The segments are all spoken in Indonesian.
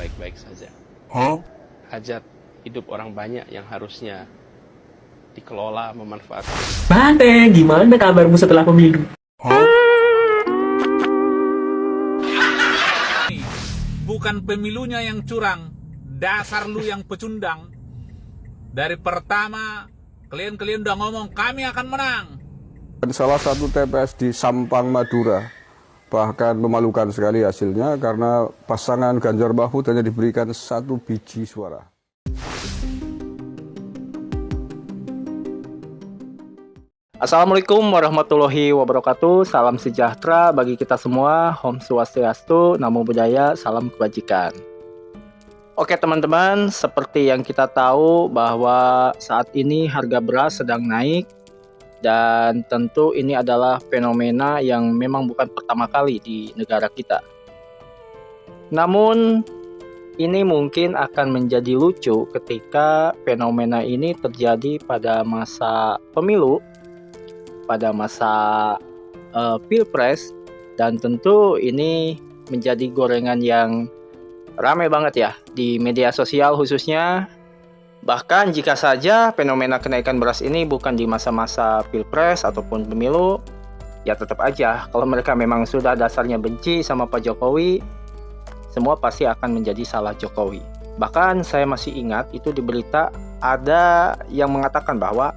baik-baik saja. Hajat hidup orang banyak yang harusnya dikelola, memanfaatkan. Bante, gimana kabarmu setelah pemilu? Bukan pemilunya yang curang, dasar lu yang pecundang. Dari pertama kalian udah ngomong kami akan menang. Dan salah satu TPS di Sampang, Madura, bahkan memalukan sekali hasilnya karena pasangan Ganjar Mahfud hanya diberikan 1 biji suara. Assalamualaikum warahmatullahi wabarakatuh. Salam sejahtera bagi kita semua. Om Swastiastu, Namo Buddhaya, salam kebajikan. Oke teman-teman, seperti yang kita tahu bahwa saat ini harga beras sedang naik. Dan tentu ini adalah fenomena yang memang bukan pertama kali di negara kita. Namun ini mungkin akan menjadi lucu ketika fenomena ini terjadi pada masa pemilu, pada masa pilpres, dan tentu ini menjadi gorengan yang ramai banget ya di media sosial khususnya. Bahkan jika saja fenomena kenaikan beras ini bukan di masa-masa pilpres ataupun pemilu, ya tetap aja kalau mereka memang sudah dasarnya benci sama Pak Jokowi, semua pasti akan menjadi salah Jokowi. Bahkan saya masih ingat itu di berita ada yang mengatakan bahwa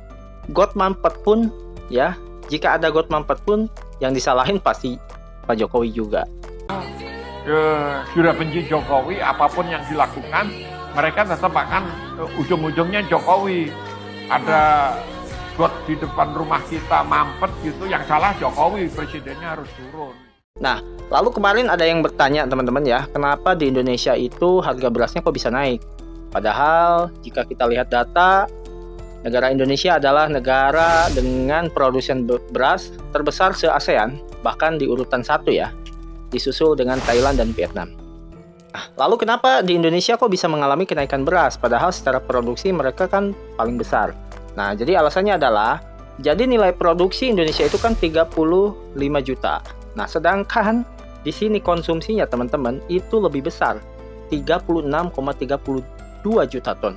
got mampet pun ya, jika ada got mampet pun yang disalahin pasti Pak Jokowi juga. Sudah benci Jokowi, apapun yang dilakukan mereka tetap akan ujung-ujungnya Jokowi. Ada got di depan rumah kita mampet gitu, yang salah Jokowi, presidennya harus turun. Nah, lalu kemarin ada yang bertanya teman-teman ya, kenapa di Indonesia itu harga berasnya kok bisa naik? Padahal jika kita lihat data, negara Indonesia adalah negara dengan produsen beras terbesar se-ASEAN, bahkan di urutan 1 ya, disusul dengan Thailand dan Vietnam. Nah, lalu kenapa di Indonesia kok bisa mengalami kenaikan beras? Padahal secara produksi mereka kan paling besar. Nah, jadi alasannya adalah, jadi nilai produksi Indonesia itu kan 35 juta. Nah, sedangkan di sini konsumsinya teman-teman itu lebih besar, 36,32 juta ton.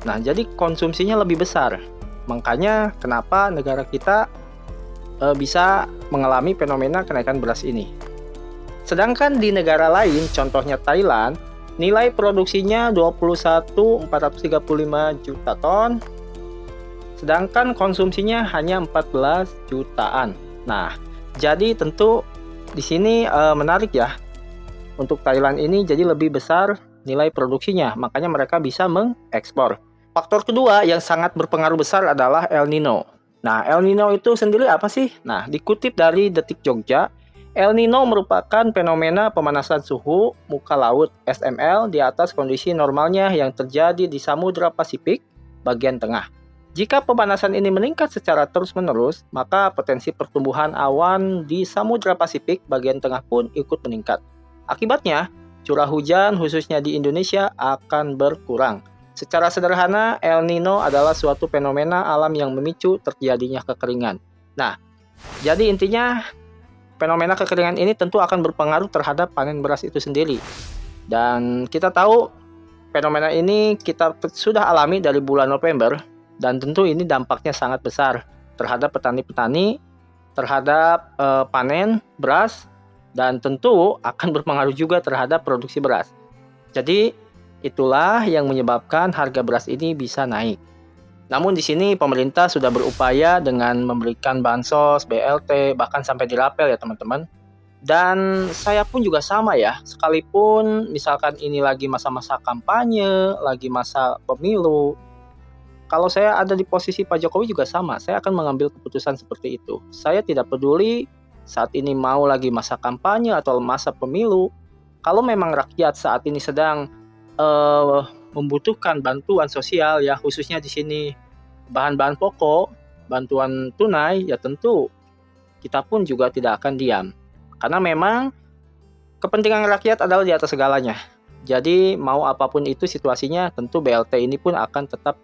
Nah, jadi konsumsinya lebih besar. Makanya kenapa negara kita bisa mengalami fenomena kenaikan beras ini. Sedangkan di negara lain, contohnya Thailand, nilai produksinya 21.435 juta ton, sedangkan konsumsinya hanya 14 jutaan. Nah, jadi tentu di sini menarik ya. Untuk Thailand ini jadi lebih besar nilai produksinya, makanya mereka bisa mengekspor. Faktor kedua yang sangat berpengaruh besar adalah El Nino. Nah, El Nino itu sendiri apa sih? Nah, dikutip dari Detik Jogja, El Nino merupakan fenomena pemanasan suhu muka laut SML di atas kondisi normalnya yang terjadi di Samudra Pasifik bagian tengah. Jika pemanasan ini meningkat secara terus-menerus, maka potensi pertumbuhan awan di Samudra Pasifik bagian tengah pun ikut meningkat. Akibatnya, curah hujan khususnya di Indonesia akan berkurang. Secara sederhana, El Nino adalah suatu fenomena alam yang memicu terjadinya kekeringan. Nah, jadi intinya fenomena kekeringan ini tentu akan berpengaruh terhadap panen beras itu sendiri. Dan kita tahu fenomena ini kita sudah alami dari bulan November, dan tentu ini dampaknya sangat besar terhadap petani-petani, terhadap panen beras, dan tentu akan berpengaruh juga terhadap produksi beras. Jadi itulah yang menyebabkan harga beras ini bisa naik. Namun di sini pemerintah sudah berupaya dengan memberikan bansos, BLT, bahkan sampai dirapel ya teman-teman. Dan saya pun juga sama ya, sekalipun misalkan ini lagi masa-masa kampanye, lagi masa pemilu, kalau saya ada di posisi Pak Jokowi juga sama, saya akan mengambil keputusan seperti itu. Saya tidak peduli saat ini mau lagi masa kampanye atau masa pemilu. Kalau memang rakyat saat ini sedang membutuhkan bantuan sosial ya, khususnya di sini bahan-bahan pokok, bantuan tunai, ya tentu kita pun juga tidak akan diam. Karena memang kepentingan rakyat adalah di atas segalanya. Jadi mau apapun itu situasinya, tentu BLT ini pun akan tetap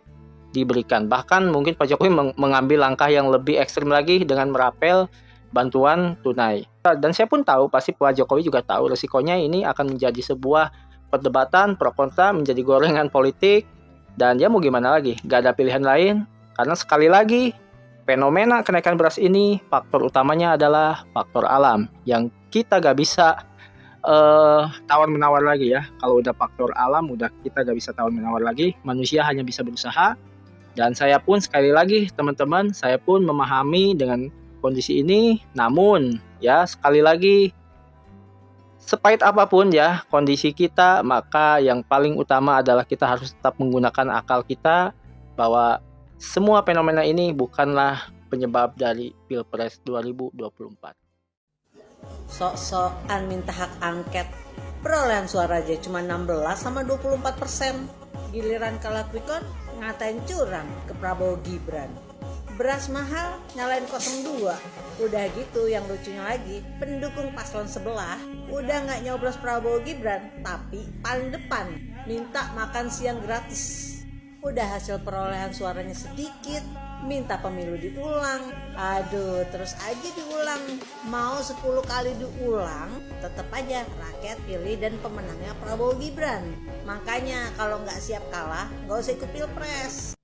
diberikan. Bahkan mungkin Pak Jokowi mengambil langkah yang lebih ekstrim lagi dengan merapel bantuan tunai. Dan saya pun tahu, pasti Pak Jokowi juga tahu resikonya ini akan menjadi sebuah perdebatan pro kontra menjadi gorengan politik. Dan ya mau gimana lagi, gak ada pilihan lain. Karena sekali lagi, fenomena kenaikan beras ini faktor utamanya adalah faktor alam yang kita gak bisa tawar-menawar lagi ya. Kalau udah faktor alam, udah kita gak bisa tawar-menawar lagi. Manusia hanya bisa berusaha. Dan saya pun sekali lagi teman-teman, saya pun memahami dengan kondisi ini. Namun ya sekali lagi, sepahit apapun ya kondisi kita, maka yang paling utama adalah kita harus tetap menggunakan akal kita bahwa semua fenomena ini bukanlah penyebab dari Pilpres 2024. Sok-sokan minta hak angket, perolehan suara aja cuma 16 sama 24%. Giliran kalah quick count ngatain curang ke Prabowo Gibran. Beras mahal nyalain 02. Udah gitu yang lucunya lagi, pendukung paslon sebelah udah gak nyoblos Prabowo Gibran, tapi paling depan minta makan siang gratis. Udah hasil perolehan suaranya sedikit, minta pemilu diulang. Aduh, terus aja diulang. Mau 10 kali diulang, tetap aja rakyat pilih dan pemenangnya Prabowo Gibran. Makanya kalau nggak siap kalah, nggak usah ikut pilpres.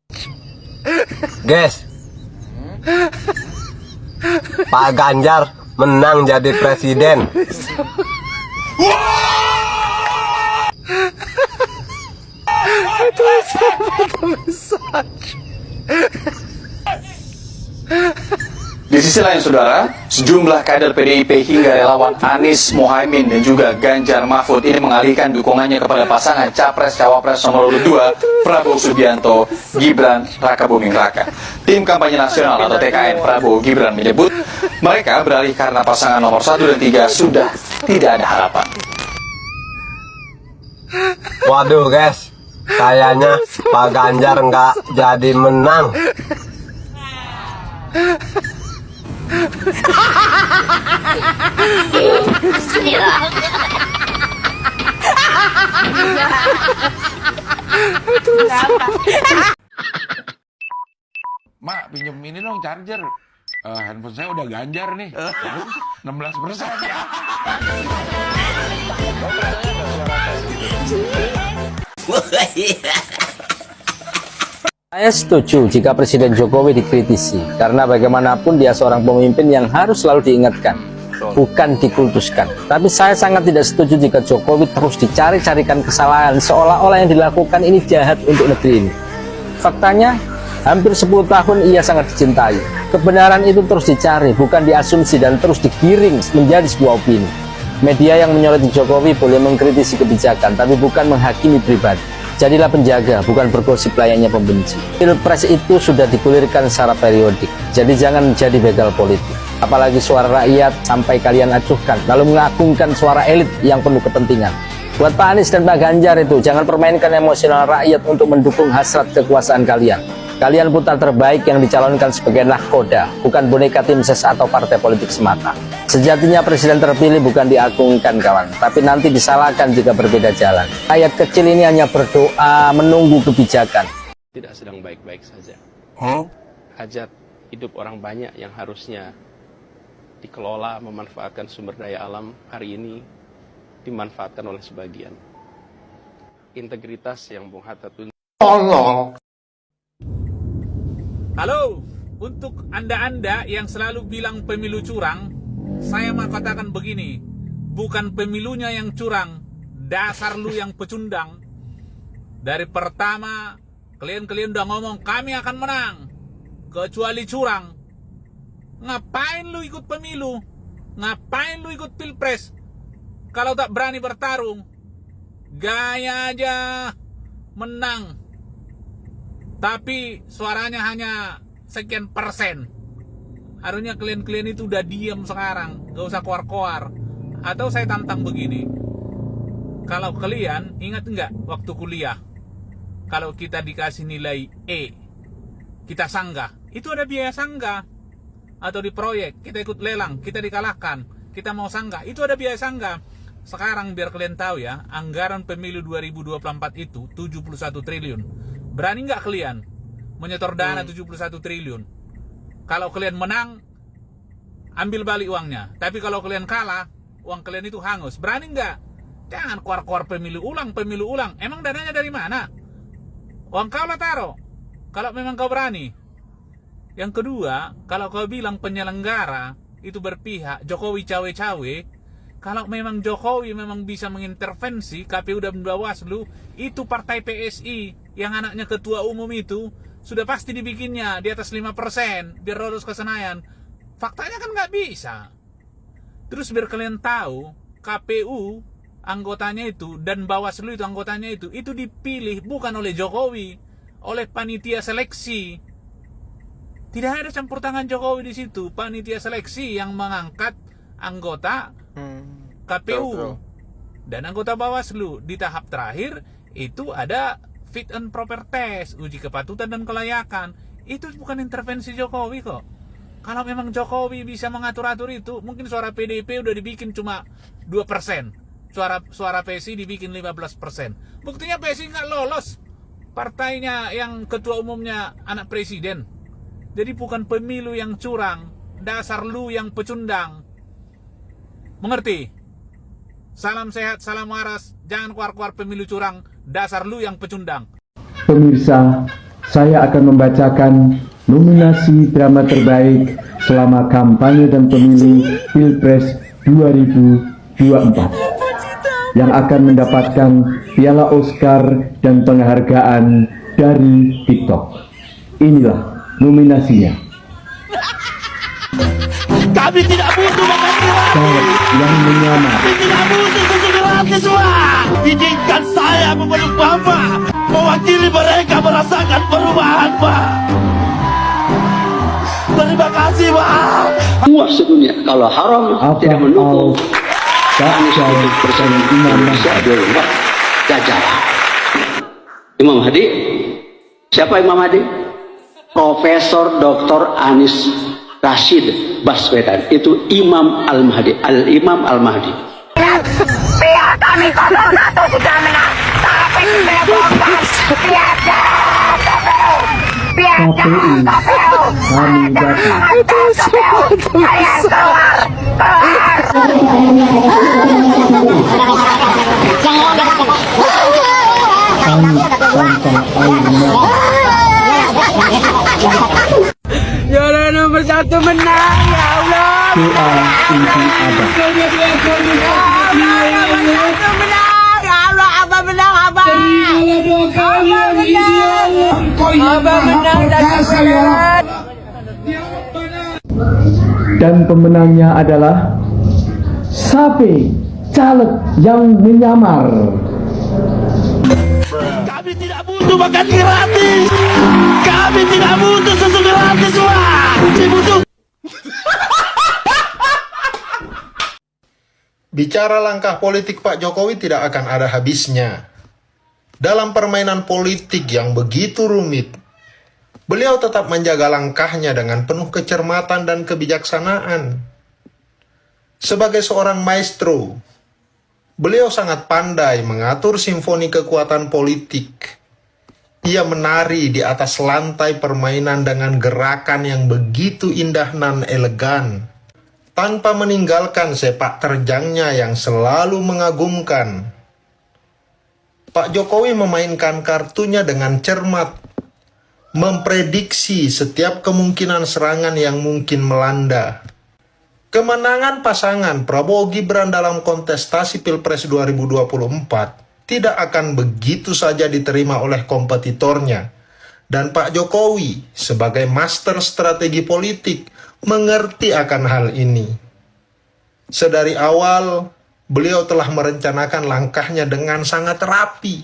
Guys, Pak Ganjar menang jadi presiden. Di sisi lain saudara, sejumlah kader PDIP hingga relawan Anies Mohaimin dan juga Ganjar Mahfud ini mengalihkan dukungannya kepada pasangan Capres-Cawapres nomor 2 Prabowo Subianto Gibran Rakabuming Raka. Tim kampanye nasional atau TKN Prabowo Gibran menyebut mereka beralih karena pasangan nomor 1 dan 3 sudah tidak ada harapan. Waduh guys, kayaknya Pak Ganjar nggak jadi menang. Mak, pinjem ini dong charger. Handphone saya udah Ganjar nih. 16% ya. Saya setuju jika Presiden Jokowi dikritisi, karena bagaimanapun dia seorang pemimpin yang harus selalu diingatkan, bukan dikultuskan. Tapi saya sangat tidak setuju jika Jokowi terus dicari-carikan kesalahan, seolah-olah yang dilakukan ini jahat untuk negeri ini. Faktanya, hampir 10 tahun ia sangat dicintai. Kebenaran itu terus dicari, bukan diasumsi dan terus digiring menjadi sebuah opini. Media yang menyoroti Jokowi boleh mengkritisi kebijakan, tapi bukan menghakimi pribadi. Jadilah penjaga, bukan bergosip layaknya pembenci. Pilpres itu sudah digulirkan secara periodik, jadi jangan menjadi begal politik. Apalagi suara rakyat sampai kalian acuhkan, lalu mengagungkan suara elit yang penuh kepentingan. Buat Pak Anies dan Pak Ganjar itu, jangan permainkan emosional rakyat untuk mendukung hasrat kekuasaan kalian. Kalian putra terbaik yang dicalonkan sebagai nahkoda, bukan boneka tim ses atau partai politik semata. Sejatinya presiden terpilih bukan diagungkan kawan, tapi nanti disalahkan jika berbeda jalan. Rakyat kecil ini hanya berdoa menunggu kebijakan. Tidak sedang baik-baik saja. Hajat hidup orang banyak yang harusnya dikelola, memanfaatkan sumber daya alam hari ini dimanfaatkan oleh sebagian. Integritas yang Bung Hatta tunjukkan. Halo, untuk Anda-Anda yang selalu bilang pemilu curang, saya mau katakan begini, bukan pemilunya yang curang, dasar lu yang pecundang. Dari pertama, kalian udah ngomong kami akan menang, kecuali curang. Ngapain lu ikut pemilu? Ngapain lu ikut pilpres? Kalau tak berani bertarung, gaya aja menang. Tapi suaranya hanya sekian persen. Harusnya kalian itu udah diem sekarang, gak usah koar-koar. Atau saya tantang begini, kalau kalian ingat nggak waktu kuliah, kalau kita dikasih nilai E, kita sanggah, itu ada biaya sanggah. Atau di proyek, kita ikut lelang, kita dikalahkan, kita mau sanggah, itu ada biaya sanggah. Sekarang biar kalian tahu ya, anggaran pemilu 2024 itu 71 triliun. Berani nggak kalian menyetor dana 71 triliun? Kalau kalian menang, ambil balik uangnya. Tapi kalau kalian kalah, uang kalian itu hangus. Berani nggak? Jangan keluar-keluar pemilu ulang. Emang dananya dari mana? Uang kau lah taruh, kalau memang kau berani. Yang kedua, kalau kau bilang penyelenggara itu berpihak, Jokowi cawe-cawe, kalau memang Jokowi memang bisa mengintervensi KPU dan Bawaslu, itu partai PSI yang anaknya ketua umum itu sudah pasti dibikinnya di atas 5% biar lolos ke Senayan. Faktanya kan nggak bisa. Terus biar kalian tahu, KPU anggotanya itu dan Bawaslu itu anggotanya itu dipilih bukan oleh Jokowi, oleh panitia seleksi. Tidak ada campur tangan Jokowi di situ. Panitia seleksi yang mengangkat anggota KPU dan anggota Bawaslu. Di tahap terakhir itu ada fit and proper test, uji kepatutan dan kelayakan. Itu bukan intervensi Jokowi kok. Kalau memang Jokowi bisa mengatur-atur itu, mungkin suara PDIP udah dibikin cuma 2%. Suara PSI dibikin 15%. Buktinya PSI nggak lolos. Partainya yang ketua umumnya anak presiden. Jadi bukan pemilu yang curang, dasar lu yang pecundang. Mengerti? Salam sehat, salam waras, jangan keluar-keluar pemilu curang, dasar lu yang pecundang. Pemirsa, saya akan membacakan nominasi drama terbaik selama kampanye dan pemilu Pilpres 2024 yang akan mendapatkan piala Oscar dan penghargaan dari TikTok. Inilah nominasinya. Kami tidak butuh makan gratis. Yang menyamar. Kami tidak butuh susu gratis, Wah. Izinkan saya memeluk Bapak, mewakili mereka merasakan perubahan, Pak. Terima kasih, Pak. Puas sedunia kalau haram tidak mendukung Anies untuk bersama Imam Mahdi Jajaran. Imam Mahdi? Siapa Imam Mahdi? Profesor Dr. Anies Rashid Baswedan. Itu Imam Al-Mahdi, Al-Imam Al-Mahdi. Biar kami 01 sudah menang, tapi kita bongkar. Biar KPU kami datang. kalian keluar. Kami pantang air mata. Juara nomor 1 menang, ya Allah. Doa untuk Abah. Abah menang, Abah. Abah menang dan menang. Dan pemenangnya adalah Sapi caleg yang menyamar. Kami tidak butuh makan gratis. Kami tidak butuh susu gratis, Wah. Kami butuh. Bicara langkah politik Pak Jokowi tidak akan ada habisnya. Dalam permainan politik yang begitu rumit, beliau tetap menjaga langkahnya dengan penuh kecermatan dan kebijaksanaan. Sebagai seorang maestro, beliau sangat pandai mengatur simfoni kekuatan politik. Ia menari di atas lantai permainan dengan gerakan yang begitu indah dan elegan, tanpa meninggalkan sepak terjangnya yang selalu mengagumkan. Pak Jokowi memainkan kartunya dengan cermat, memprediksi setiap kemungkinan serangan yang mungkin melanda. Kemenangan pasangan Prabowo Gibran dalam kontestasi Pilpres 2024 tidak akan begitu saja diterima oleh kompetitornya. Dan Pak Jokowi sebagai master strategi politik mengerti akan hal ini. Sedari awal, beliau telah merencanakan langkahnya dengan sangat rapi,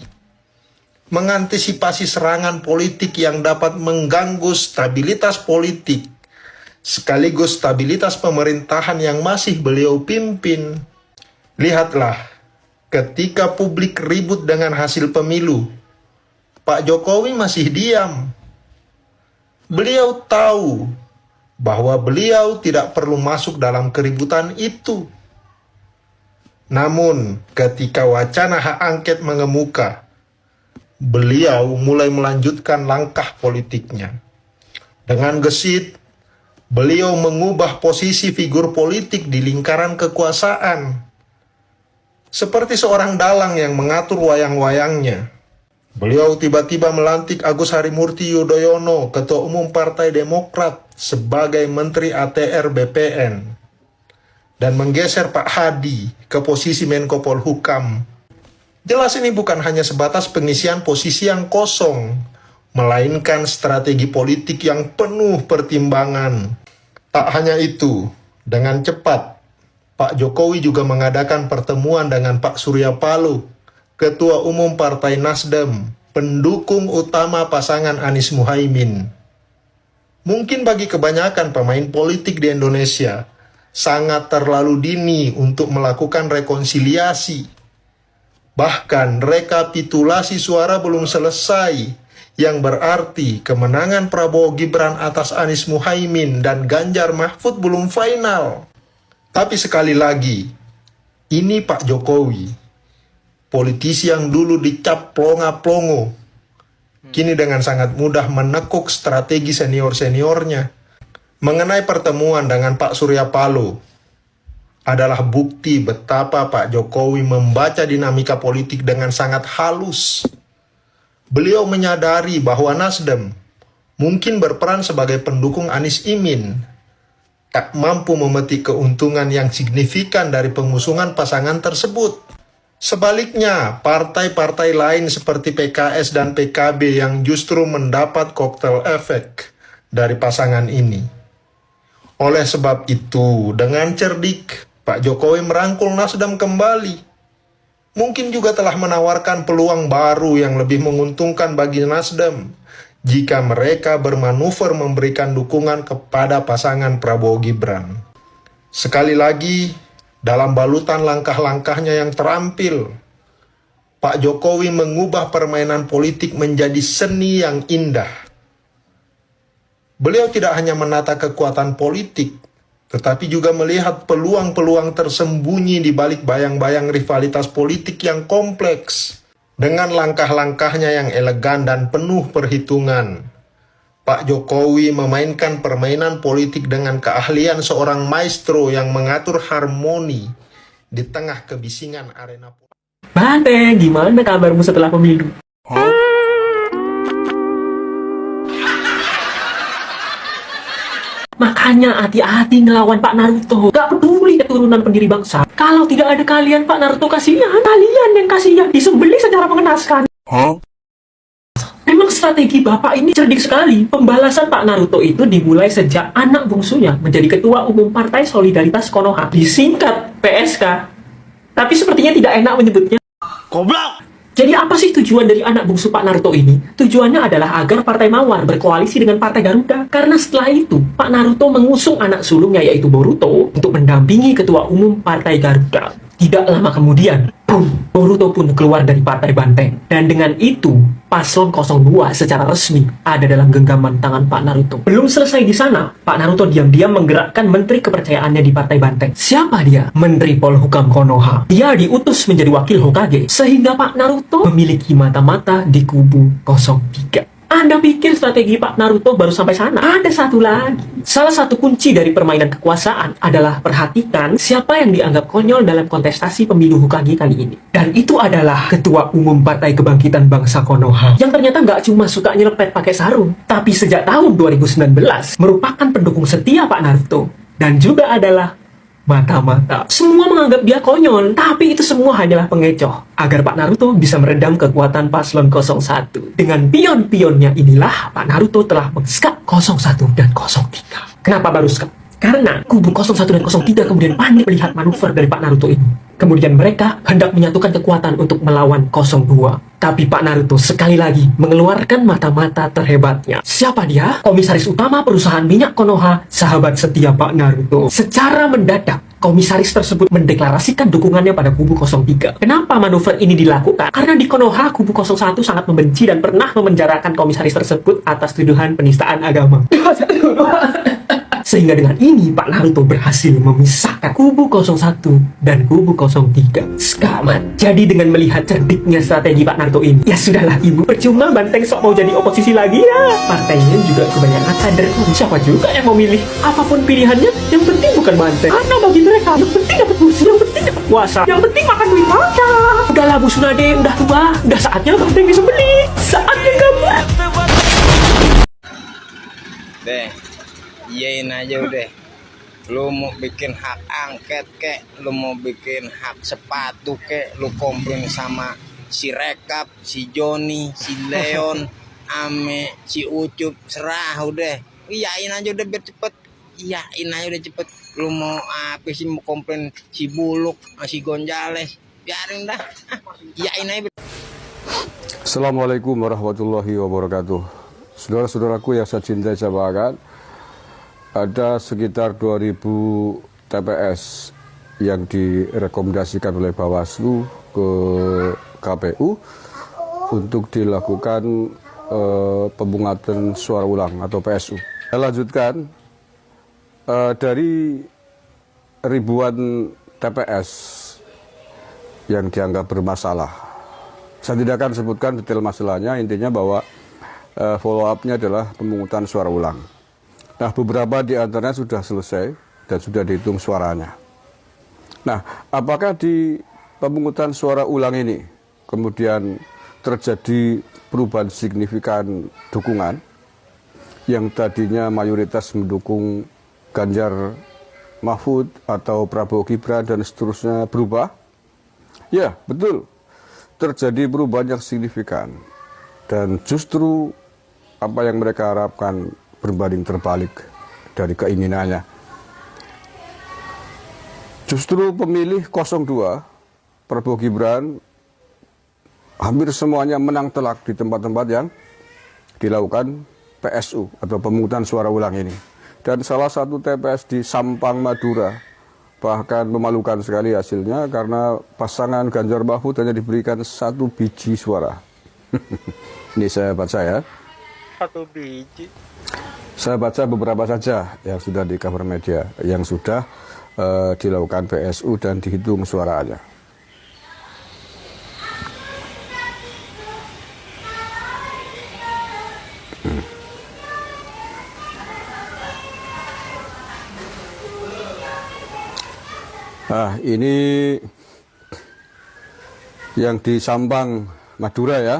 mengantisipasi serangan politik yang dapat mengganggu stabilitas politik, sekaligus stabilitas pemerintahan yang masih beliau pimpin. Lihatlah, ketika publik ribut dengan hasil pemilu, Pak Jokowi masih diam. Beliau tahu bahwa beliau tidak perlu masuk dalam keributan itu. Namun, ketika wacana hak angket mengemuka, beliau mulai melanjutkan langkah politiknya. Dengan gesit, beliau mengubah posisi figur politik di lingkaran kekuasaan. seperti seorang dalang yang mengatur wayang-wayangnya. Beliau tiba-tiba melantik Agus Harimurti Yudhoyono, Ketua Umum Partai Demokrat, sebagai Menteri ATR BPN, dan menggeser Pak Hadi ke posisi Menko Polhukam. Jelas ini bukan hanya sebatas pengisian posisi yang kosong, melainkan strategi politik yang penuh pertimbangan. Tak hanya itu, dengan cepat, Pak Jokowi juga mengadakan pertemuan dengan Pak Surya Paloh, Ketua Umum Partai Nasdem, pendukung utama pasangan Anies Muhaimin. Mungkin bagi kebanyakan pemain politik di Indonesia, sangat terlalu dini untuk melakukan rekonsiliasi. Bahkan rekapitulasi suara belum selesai, yang berarti kemenangan Prabowo Gibran atas Anies Muhaimin dan Ganjar Mahfud belum final. Tapi sekali lagi, ini Pak Jokowi, politisi yang dulu dicap plonga-plongo, kini dengan sangat mudah menekuk strategi senior-seniornya. Mengenai pertemuan dengan Pak Surya Paloh, adalah bukti betapa Pak Jokowi membaca dinamika politik dengan sangat halus. Beliau menyadari bahwa Nasdem mungkin berperan sebagai pendukung Anies Imin, tak mampu memetik keuntungan yang signifikan dari pengusungan pasangan tersebut. Sebaliknya, partai-partai lain seperti PKS dan PKB yang justru mendapat koktel efek dari pasangan ini. Oleh sebab itu, dengan cerdik, Pak Jokowi merangkul Nasdem kembali. Mungkin juga telah menawarkan peluang baru yang lebih menguntungkan bagi Nasdem jika mereka bermanuver memberikan dukungan kepada pasangan Prabowo Gibran. Sekali lagi, dalam balutan langkah-langkahnya yang terampil, Pak Jokowi mengubah permainan politik menjadi seni yang indah. Beliau tidak hanya menata kekuatan politik, tetapi juga melihat peluang-peluang tersembunyi di balik bayang-bayang rivalitas politik yang kompleks. Dengan langkah-langkahnya yang elegan dan penuh perhitungan, Pak Jokowi memainkan permainan politik dengan keahlian seorang maestro yang mengatur harmoni di tengah kebisingan arena politik. Banteng, gimana kabarmu setelah pemilu? Makanya hati-hati ngelawan Pak Naruto. Gak peduli keturunan pendiri bangsa. Kalau tidak ada kalian, Pak Naruto kasihan. Kalian yang kasihan, disembelih secara mengenaskan. Memang strategi Bapak ini cerdik sekali. Pembalasan Pak Naruto itu dimulai sejak anak bungsunya menjadi Ketua Umum Partai Solidaritas Konoha, disingkat PSK. Tapi sepertinya tidak enak menyebutnya. Goblok! Jadi apa sih tujuan dari anak bungsu Pak Naruto ini? Tujuannya adalah agar Partai Mawar berkoalisi dengan Partai Garuda. Karena setelah itu, Pak Naruto mengusung anak sulungnya yaitu Boruto untuk mendampingi Ketua Umum Partai Garuda. Tidak lama kemudian, Boruto pun keluar dari Partai Banteng. Dan dengan itu, Paslon 02 secara resmi ada dalam genggaman tangan Pak Naruto. Belum selesai di sana, Pak Naruto diam-diam menggerakkan menteri kepercayaannya di Partai Banteng. Siapa dia? Menteri Polhukam Konoha. Dia diutus menjadi wakil Hokage, sehingga Pak Naruto memiliki mata-mata di kubu 03. Anda pikir strategi Pak Naruto baru sampai sana? Ada satu lagi. Salah satu kunci dari permainan kekuasaan adalah perhatikan siapa yang dianggap konyol dalam kontestasi pemilu Hokage kali ini. Dan itu adalah Ketua Umum Partai Kebangkitan Bangsa Konoha, yang ternyata nggak cuma suka nyelepet pakai sarung, tapi sejak tahun 2019 merupakan pendukung setia Pak Naruto. Dan juga adalah mata-mata. Semua menganggap dia konyol, tapi itu semua hanyalah pengecoh agar Pak Naruto bisa meredam kekuatan Paslon 01. Dengan pion-pionnya inilah Pak Naruto telah mengskap 01 dan 03. Kenapa baru skap? Karena kubu 01 dan 03 kemudian panik melihat manuver dari Pak Naruto ini. Kemudian mereka hendak menyatukan kekuatan untuk melawan 02. Tapi Pak Naruto sekali lagi mengeluarkan mata-mata terhebatnya. Siapa dia? Komisaris utama perusahaan minyak Konoha, sahabat setia Pak Naruto. Secara mendadak, komisaris tersebut mendeklarasikan dukungannya pada kubu 03. Kenapa manuver ini dilakukan? Karena di Konoha, kubu 01 sangat membenci dan pernah memenjarakan komisaris tersebut atas tuduhan penistaan agama. Sehingga dengan ini Pak Naruto berhasil memisahkan kubu 01 dan kubu 03. Skaman. Jadi dengan melihat cerdiknya strategi Pak Naruto ini, ya sudahlah ibu, percuma Banteng sok mau jadi oposisi lagi ya. Partainya juga kebanyakan kader. Siapa juga yang mau milih? Apapun pilihannya, yang penting bukan bukan banteng. Karena bagi mereka yang penting dapat kursi, yang penting dapat kuasa, yang penting makan duit banyak. Udahlah Bu Sunade, udah tua, udah saatnya banteng disembeli, saatnya kabur. Deh, iyain aja udah. Lu mau bikin hak angket kek, lu mau bikin hak sepatu kek, lu komplain sama si Rekap, si Joni, si Leon, ame si Ucup, serah udah. Iyain aja udah biar cepet. Iyain aja udah cepet. Lu mau apa sih, mau komplain si Buluk, si Gonjales, biarin dah. Iyain aja. Assalamualaikum warahmatullahi wabarakatuh. Saudara-saudaraku yang saya cintai, saya banggakan, ada sekitar 2000 TPS yang direkomendasikan oleh Bawaslu ke KPU untuk dilakukan pemungutan suara ulang atau PSU. Saya lanjutkan, dari ribuan TPS yang dianggap bermasalah. Saya tidak akan sebutkan detail masalahnya, intinya bahwa follow up-nya adalah pemungutan suara ulang. Nah, beberapa di antaranya sudah selesai dan sudah dihitung suaranya. Nah, apakah di pemungutan suara ulang ini kemudian terjadi perubahan signifikan dukungan yang tadinya mayoritas mendukung Ganjar Mahfud atau Prabowo Gibran dan seterusnya berubah? Ya, betul. Terjadi perubahan yang signifikan. Dan justru apa yang mereka harapkan berbanding terbalik dari keinginannya. Justru pemilih 02 Prabowo Gibran hampir semuanya menang telak di tempat-tempat yang dilakukan PSU atau pemungutan suara ulang ini. Dan salah satu TPS di Sampang, Madura, bahkan memalukan sekali hasilnya karena pasangan Ganjar Mahfud hanya diberikan 1 biji suara. Ini saya baca ya. 1 biji. Saya baca beberapa saja yang sudah di cover media, yang sudah dilakukan PSU dan dihitung suaranya. Nah, ini yang di Sampang, Madura ya.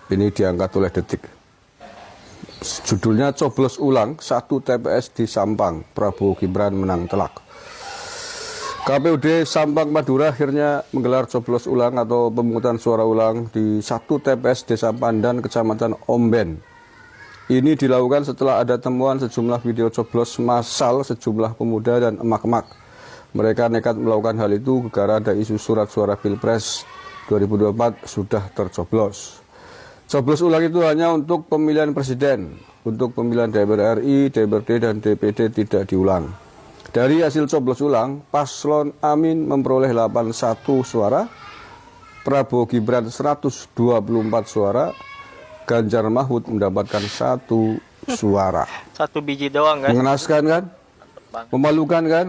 Ini diangkat oleh Detik. Judulnya coblos ulang 1 TPS di Sampang, Prabowo Gibran menang telak. KPUD Sampang Madura akhirnya menggelar coblos ulang atau pemungutan suara ulang di 1 TPS Desa Pandan, Kecamatan Omben. Ini dilakukan setelah ada temuan sejumlah video coblos massal sejumlah pemuda dan emak-emak. Mereka nekat melakukan hal itu gara ada isu surat suara Pilpres 2024 sudah tercoblos. Coblos ulang itu hanya untuk pemilihan presiden, untuk pemilihan DPR RI, DPRD, dan DPD tidak diulang. Dari hasil coblos ulang, Paslon Amin memperoleh 81 suara, Prabowo Gibran 124 suara, Ganjar Mahfud mendapatkan 1 suara. 1 biji doang kan? Mengenaskan kan? Memalukan kan?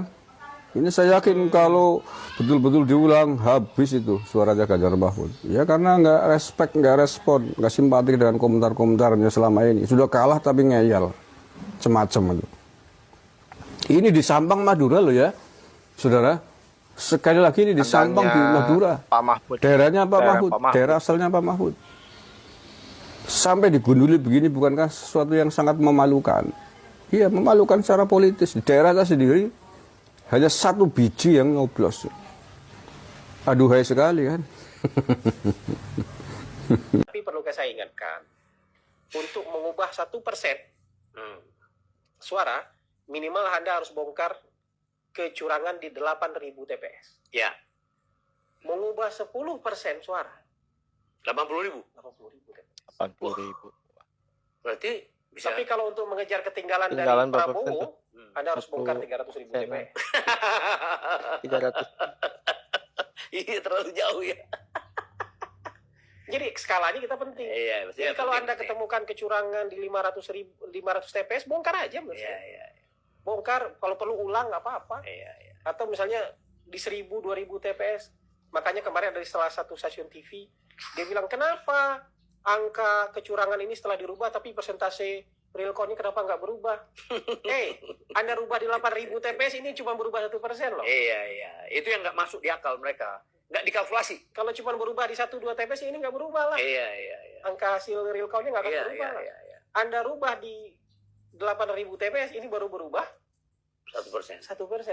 Ini saya yakin kalau betul-betul diulang habis itu suaranya Ganjar Mahfud. Ya karena nggak respect, nggak respon, nggak simpatik dengan komentar-komentarnya selama ini. Sudah kalah tapi ngeyel, semacam itu. Ini di Sampang Madura loh ya, saudara. Sekali lagi ini di Sampang di Madura. Pak Mahfud. Daerahnya Pak Mahfud, daerah asalnya Pak Mahfud. Sampai digunduli begini bukankah sesuatu yang sangat memalukan? Iya, memalukan secara politis. Di daerah sendiri hanya 1 biji yang nyoblos. Aduhai sekali kan. Tapi perlu saya ingatkan, untuk mengubah 1% suara, minimal Anda harus bongkar kecurangan di 8.000 TPS. Ya. Mengubah 10% suara, 80.000. 80.000. Berarti bisa. Tapi kalau untuk mengejar ketinggalan dari Prabowo, Anda harus bongkar 300.000 TPS. 300. Iya, terlalu jauh ya. Jadi skalanya kita penting. Iya, jadi kalau Anda ketemukan kecurangan di 500 TPS, bongkar aja menurut saya. Iya. Bongkar, kalau perlu ulang nggak apa-apa. Iya. Atau misalnya di 1.000-2.000 TPS. Makanya kemarin dari salah satu stasiun TV, dia bilang kenapa angka kecurangan ini setelah dirubah tapi persentase real count-nya kenapa nggak berubah? Anda rubah di 8.000 TPS ini cuma berubah 1% loh. Iya. Itu yang nggak masuk di akal mereka. Nggak dikalkulasi. Kalau cuma berubah di 1-2 TPS ini nggak berubah lah. Iya. Angka hasil real count-nya nggak akan berubah lah. Anda rubah di 8.000 TPS ini baru berubah 1%.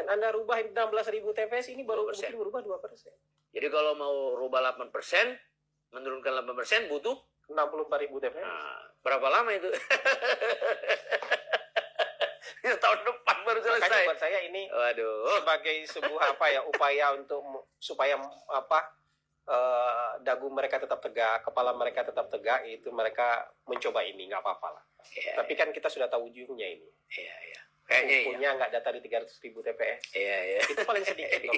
Anda rubah di 16.000 TPS ini baru mungkin berubah 2%. Jadi kalau mau rubah 8%, menurunkan 8% butuh 64.000 TPS. Nah, berapa lama itu? Ya, tahun depan baru selesai. Makanya buat saya ini sebagai sebuah upaya untuk supaya dagu mereka tetap tegak, kepala mereka tetap tegak, itu mereka mencoba ini, nggak apa-apa lah. Tapi kan kita sudah tahu ujungnya ini. Iya. Punya nggak data di 300.000 TPS. Iya. Itu paling sedikit loh.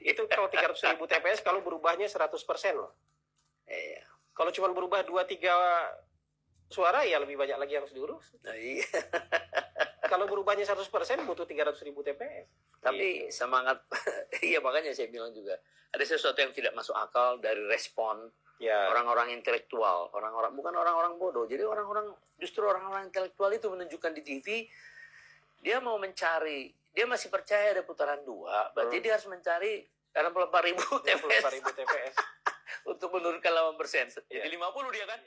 Itu kalau 300.000 TPS kalau berubahnya 100% loh. Iya. Kalau cuma berubah 2-3 suara ya lebih banyak lagi yang harus diurus. Iya. Kalau berubahnya 100% butuh 300.000 TPS. Tapi semangat, iya makanya saya bilang juga ada sesuatu yang tidak masuk akal dari respon orang-orang intelektual, bukan orang-orang bodoh. Jadi justru orang-orang intelektual itu menunjukkan di TV dia mau mencari, dia masih percaya ada putaran 2, berarti dia harus mencari 64.000 TPS. TPS. Untuk menurunkan 8%. Jadi 50 dia kan?